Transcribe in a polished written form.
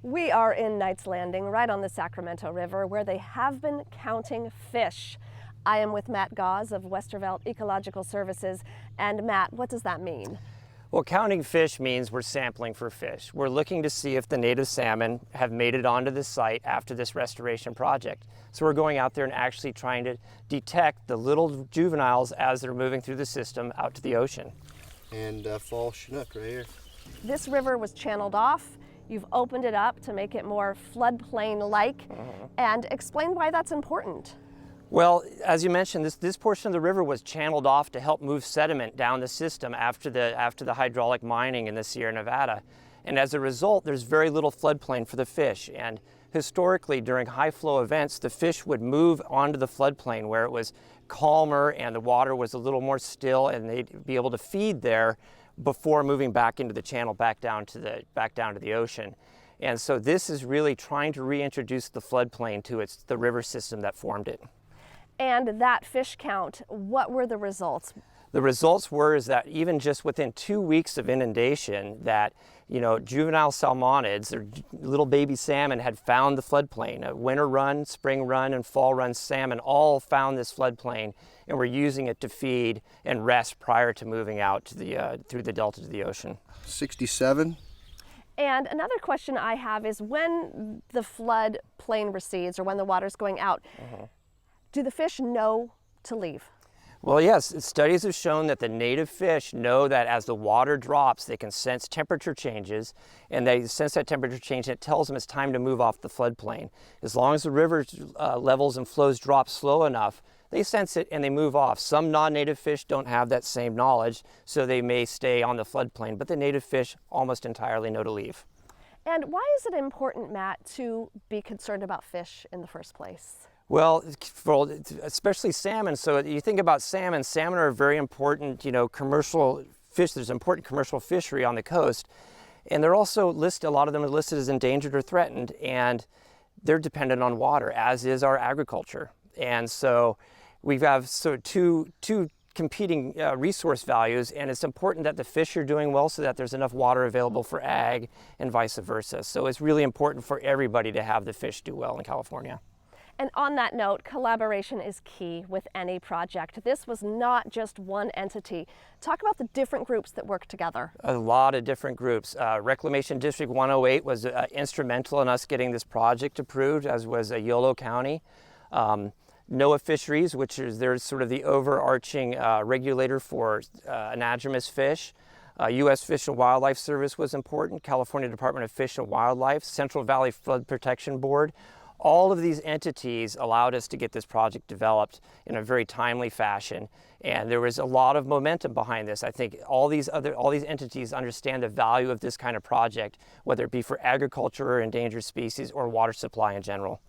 We are in Knight's Landing, right on the Sacramento River, where they have been counting fish. I am with Matt Gause of Westervelt Ecological Services. And Matt, what does that mean? Well, counting fish means we're sampling for fish. We're looking to see if the native salmon have made it onto the site after this restoration project. So we're going out there and actually trying to detect the little juveniles as they're moving through the system out to the ocean. And fall Chinook right here. This river was channeled off. You've opened it up to make it more floodplain-like, and explain why that's important. Well, as you mentioned, this portion of the river was channeled off to help move sediment down the system after the hydraulic mining in the Sierra Nevada. And as a result, there's very little floodplain for the fish. And historically, during high flow events, the fish would move onto the floodplain where it was calmer and the water was a little more still, and they'd be able to feed there before moving back into the channel, back down to the ocean. And so this is really trying to reintroduce the floodplain to the river system that formed it. And that fish count, what were the results? The results were that even just within 2 weeks of inundation, that juvenile salmonids, or little baby salmon, had found the floodplain. A winter run, spring run, and fall run salmon all found this floodplain and were using it to feed and rest prior to moving out to through the delta to the ocean. 67. And another question I have is, when the floodplain recedes or when the water's going out, do the fish know to leave? Well, yes, studies have shown that the native fish know that as the water drops, they can sense temperature changes, and they sense that temperature change, and it tells them it's time to move off the floodplain. As long as the river levels and flows drop slow enough, they sense it and they move off. Some non-native fish don't have that same knowledge, so they may stay on the floodplain, but the native fish almost entirely know to leave. And why is it important, Matt, to be concerned about fish in the first place? Well, especially salmon. So you think about salmon. Salmon are a very important, commercial fish. There's important commercial fishery on the coast, and they're also listed. A lot of them are listed as endangered or threatened, and they're dependent on water, as is our agriculture. And so we have two competing resource values, and it's important that the fish are doing well so that there's enough water available for ag, and vice versa. So it's really important for everybody to have the fish do well in California. And on that note, collaboration is key with any project. This was not just one entity. Talk about the different groups that work together. A lot of different groups. Reclamation District 108 was instrumental in us getting this project approved, as was Yolo County. NOAA Fisheries, which is sort of the overarching regulator for anadromous fish. U.S. Fish and Wildlife Service was important. California Department of Fish and Wildlife, Central Valley Flood Protection Board. All of these entities allowed us to get this project developed in a very timely fashion, and there was a lot of momentum behind this. I think all these entities understand the value of this kind of project, whether it be for agriculture or endangered species or water supply in general.